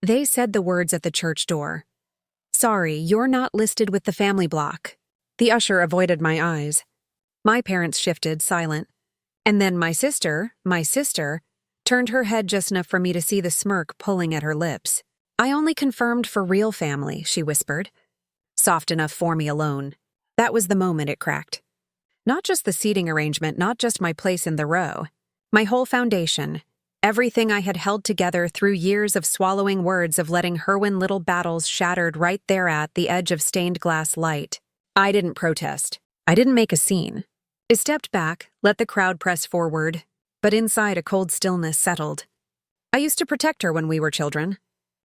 They said the words at the church door. "Sorry, you're not listed with the family block." The usher avoided my eyes. My parents shifted, silent. And then my sister, turned her head just enough for me to see the smirk pulling at her lips. "I only confirmed for real family," she whispered. "Soft enough for me alone." That was the moment it cracked. Not just the seating arrangement, not just my place in the row. My whole foundation. Everything I had held together through years of swallowing words, of letting Herwin little battles shattered right there at the edge of stained glass light. I didn't protest. I didn't make a scene. I stepped back, let the crowd press forward, but inside a cold stillness settled. I used to protect her when we were children.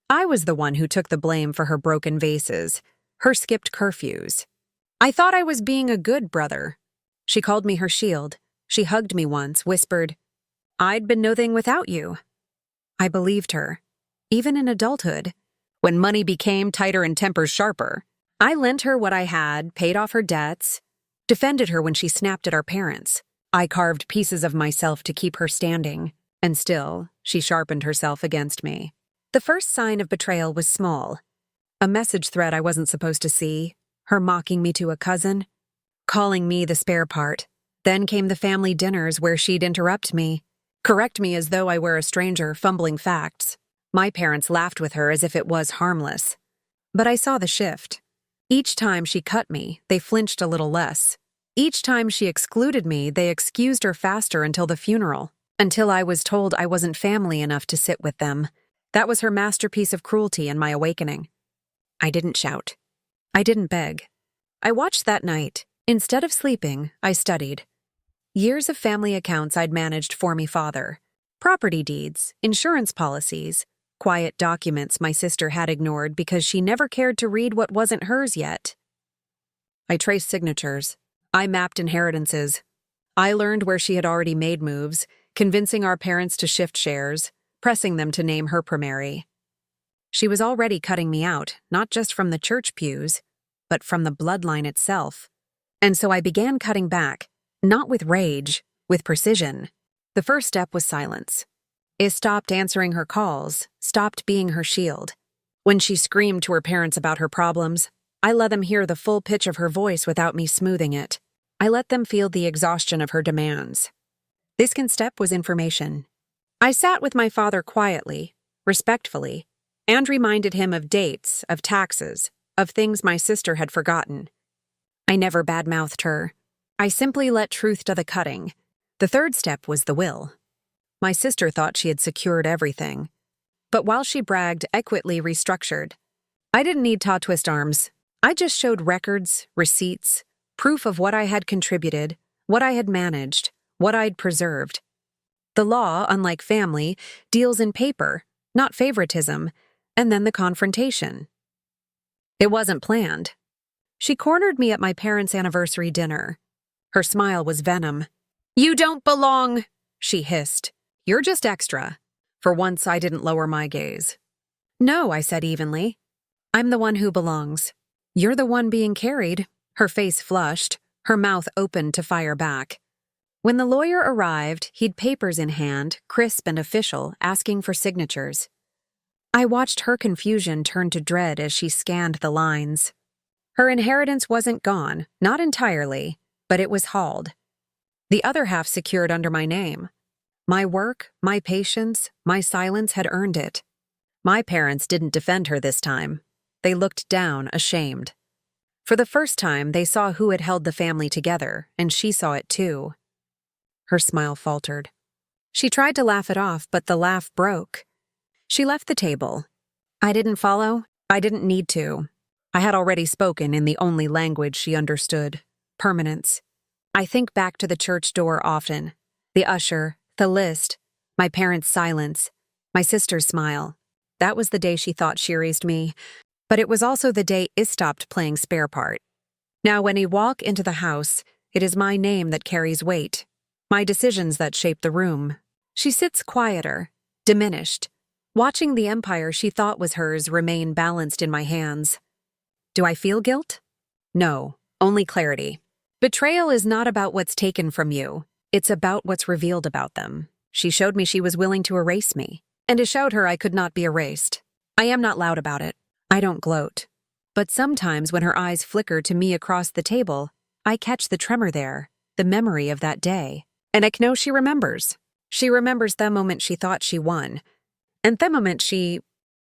I was the one who took the blame for her broken vases, her skipped curfews. I thought I was being a good brother. She called me her shield. She hugged me once, whispered, "I'd been nothing without you." I believed her, even in adulthood, when money became tighter and tempers sharper. I lent her what I had, paid off her debts, defended her when she snapped at our parents. I carved pieces of myself to keep her standing, and still, she sharpened herself against me. The first sign of betrayal was small. A message thread I wasn't supposed to see, her mocking me to a cousin, calling me the spare part. Then came the family dinners where she'd interrupt me, correct me as though I were a stranger, fumbling facts. My parents laughed with her as if it was harmless. But I saw the shift. Each time she cut me, they flinched a little less. Each time she excluded me, they excused her faster until the funeral, until I was told I wasn't family enough to sit with them. That was her masterpiece of cruelty and my awakening. I didn't shout. I didn't beg. I watched that night. Instead of sleeping, I studied. Years of family accounts I'd managed for me father. Property deeds, insurance policies, quiet documents my sister had ignored because she never cared to read what wasn't hers yet. I traced signatures. I mapped inheritances. I learned where she had already made moves, convincing our parents to shift shares, pressing them to name her primary. She was already cutting me out, not just from the church pews, but from the bloodline itself. And so I began cutting back, not with rage, with precision. The first step was silence. I stopped answering her calls, stopped being her shield. When she screamed to her parents about her problems, I let them hear the full pitch of her voice without me smoothing it. I let them feel the exhaustion of her demands. The second step was information. I sat with my father quietly, respectfully, and reminded him of dates, of taxes, of things my sister had forgotten. I never badmouthed her. I simply let truth do the cutting. The third step was the will. My sister thought she had secured everything. But while she bragged, equitly restructured. I didn't need twist arms. I just showed records, receipts, proof of what I had contributed, what I had managed, what I'd preserved. The law, unlike family, deals in paper, not favoritism, and then the confrontation. It wasn't planned. She cornered me at my parents' anniversary dinner. Her smile was venom. "You don't belong," she hissed. "You're just extra." For once, I didn't lower my gaze. "No," I said evenly. "I'm the one who belongs. You're the one being carried." Her face flushed, her mouth opened to fire back. When the lawyer arrived, he'd papers in hand, crisp and official, asking for signatures. I watched her confusion turn to dread as she scanned the lines. Her inheritance wasn't gone, not entirely, but it was hauled. The other half secured under my name. My work, my patience, my silence had earned it. My parents didn't defend her this time. They looked down, ashamed. For the first time, they saw who had held the family together, and she saw it too. Her smile faltered. She tried to laugh it off, but the laugh broke. She left the table. I didn't follow. I didn't need to. I had already spoken in the only language she understood: permanence. I think back to the church door often. The usher, the list, my parents' silence, my sister's smile. That was the day she thought she raised me. But it was also the day I stopped playing spare part. Now when I walk into the house, it is my name that carries weight, my decisions that shape the room. She sits quieter, diminished, watching the empire she thought was hers remain balanced in my hands. Do I feel guilt? No, only clarity. Betrayal is not about what's taken from you. It's about what's revealed about them. She showed me she was willing to erase me, and I showed her I could not be erased. I am not loud about it. I don't gloat. But sometimes when her eyes flicker to me across the table, I catch the tremor there, the memory of that day. And I know she remembers. She remembers the moment she thought she won, and the moment she